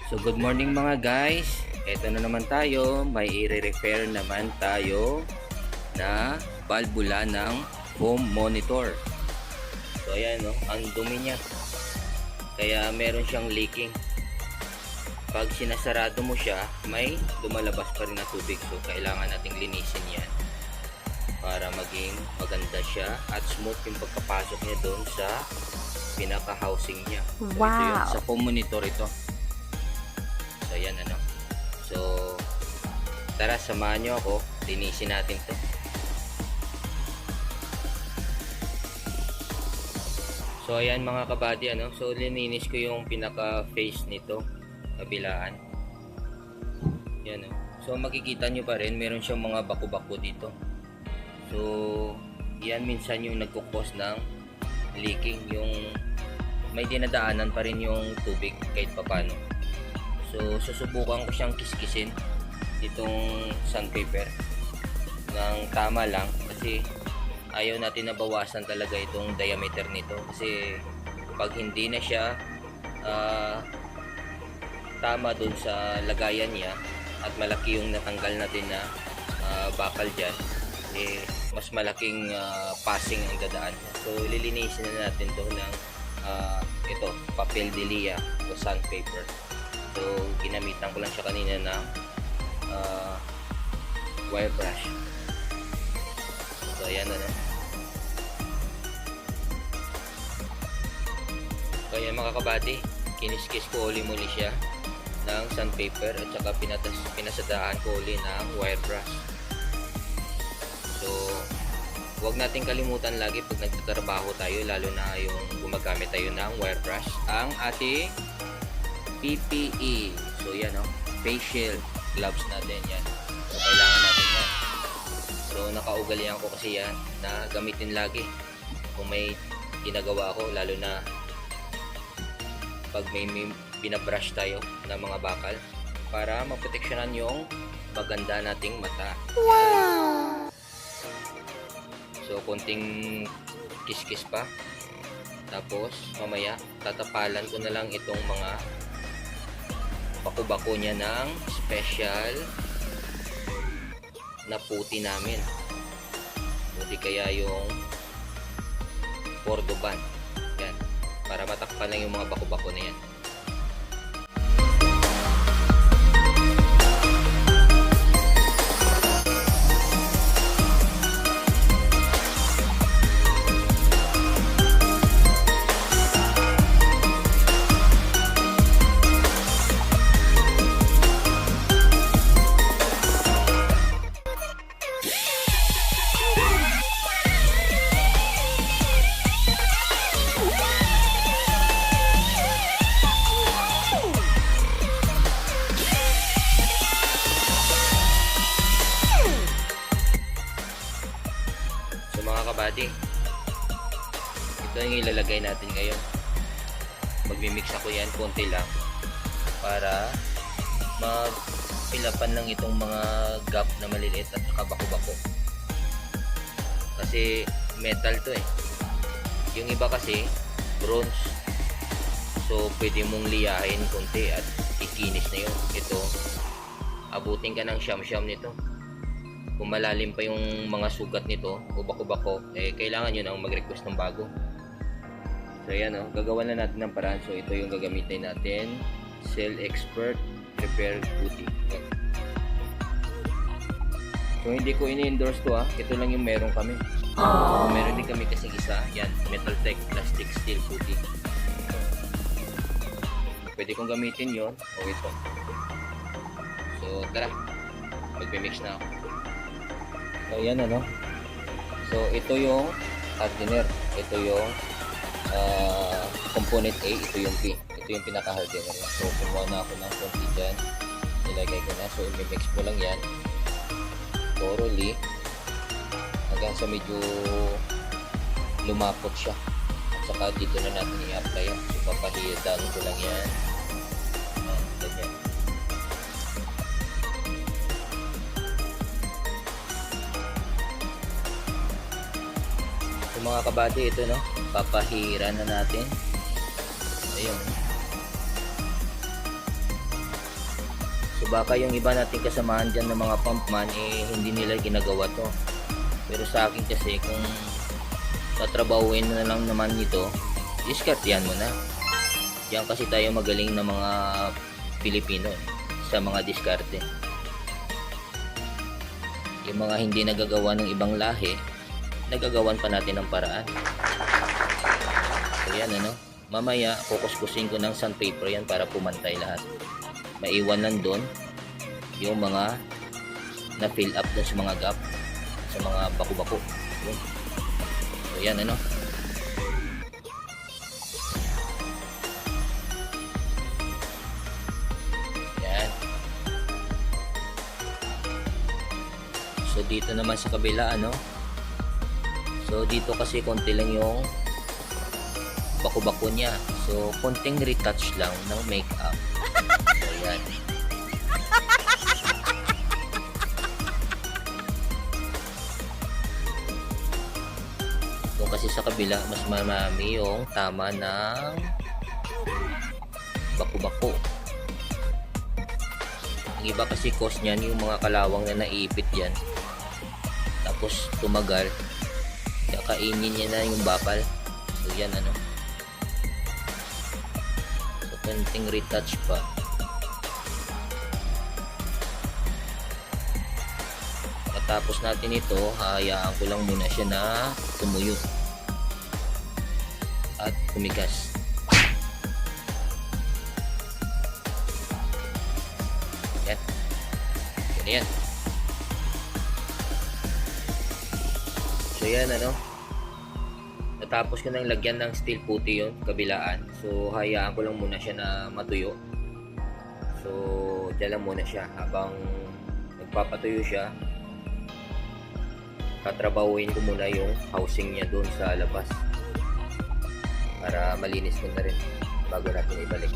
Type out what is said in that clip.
So good morning mga guys. Ito na naman tayo, may i-repair naman tayo na valvula ng home monitor. So ayan, no, ang dumi niya. Kaya meron siyang leaking. Pag sinasarado mo siya, may lumalabas pa rin na tubig. So kailangan nating linisin yan para maging maganda siya at smooth yung pagkapasok niya doon sa pinaka-housing niya. So ito yun, sa home monitor ito. So ayan, ano. So tara, samahan nyo ako, linisin natin to. So ayan mga kabady, ano. So lininis ko yung pinaka face nito, kabilaan. Yan, no. So makikita nyo pa rin, meron siyang mga baku-baku dito. So yan minsan yung nagkukos ng leaking, yung may dinadaanan pa rin yung tubig kahit papano. So susubukan ko siyang kiskisin itong sandpaper ng tama lang, kasi ayaw natin na bawasan talaga itong diameter nito, kasi pag hindi na siya tama dun sa lagayan niya at malaki yung natanggal natin na bakal dyan, eh, mas malaking passing ang dadaan. So lilinisin na natin to ng ito, papel de lia o sandpaper. So ginamitan ko lang siya kanina na wire brush. So ayan, ano. So ayan mga kabady, kiniskis ko uli muli siya ng sandpaper at saka pinasadaan ko uli ng wire brush. So huwag natin kalimutan lagi pag nagtatrabaho tayo, lalo na yung gumagamit tayo ng wire brush, ang ating PPE. So yan, face shield, gloves natin yan. So kailangan natin yan. So nakaugalian ko kasi yan na gamitin lagi kung may ginagawa ako, lalo na pag may binabrush tayo ng mga bakal, para maproteksyonan yung maganda nating mata. Wow! So konting kiskis pa, tapos mamaya tatapalan ko na lang itong mga baku-bako niya ng special na puti namin, puti kaya yung Cordoban yan, para matakpan lang yung mga baku-bako na yan. Kabady, ito yung ilalagay natin ngayon. Magmimix ako yan konti lang para mapilapan lang itong mga gap na maliliit at saka baku-bako, kasi metal to eh. Yung iba kasi bronze, so pwede mong liyahin konti at ikinis na yun. Ito, abutin ka ng siyam-siyam nito. Kung malalim pa yung mga sugat nito o bako-bako, eh kailangan nyo nang mag-request ng bago. So ayan, gagawa na natin ng paraan. So ito yung gagamitin natin, Cell Expert Repair Putty. So hindi ko ini-endorse to, ito lang yung meron kami. So, meron din kami kasing isa, yan, Metal Tech Plastic Steel Putty. pwede kong gamitin yon o ito. So tara, magpimix na ako. So yan ano. So ito yung hardener, ito yung component A, ito yung B, ito yung pinaka hardener. So kumuha na ako ng konti dyan, nilagay ko na. So i-mix mo lang yan thoroughly hanggang sa medyo lumapot siya, at saka dito na natin i-apply yan. So papahidan ko lang yan. Ganyan. So mga kabady, ito no, papahiran na natin. Ayun. So baka yung iba nating kasamahan dyan ng mga pumpman hindi nila ginagawa to, pero sa akin kasi kung tatrabahuin na lang naman ito, diskartehan mo na. Diyan kasi tayo magaling na mga Pilipino sa mga diskarte. Yung mga hindi nagagawa ng ibang lahi, nagagawan pa natin ng paraan. So yan ano, mamaya kukuskusin ko ng sandpaper yan para pumantay lahat. Maiwan lang doon yung mga na fill up doon sa mga gap, sa mga baku-baku. Yun. So yan ano. Yan. So dito naman sa kabila ano. So dito kasi konti lang yung baku-baku niya. So konting retouch lang ng makeup. So yan. Doon kasi sa kabila mas marami yung tama ng baku-baku. Ang iba kasi cause niyan yung mga kalawang na naiipit yan, tapos tumagal, kakainin niya na yung bakal. So yan ano. So konting retouch pa. Tapos natin ito, hayaan ko lang muna siya na tumuyo at tumigas. Yan. Yan. So yan ano. Natapos ko nang lagyan ng steel putty yun, kabilaan. So hayaan ko lang muna siya na matuyo. So dyan lang muna siya habang nagpapatuyo siya. Tatrabahuin ko muna yung housing niya doon sa labas para malinis ko na rin bago natin ibalik.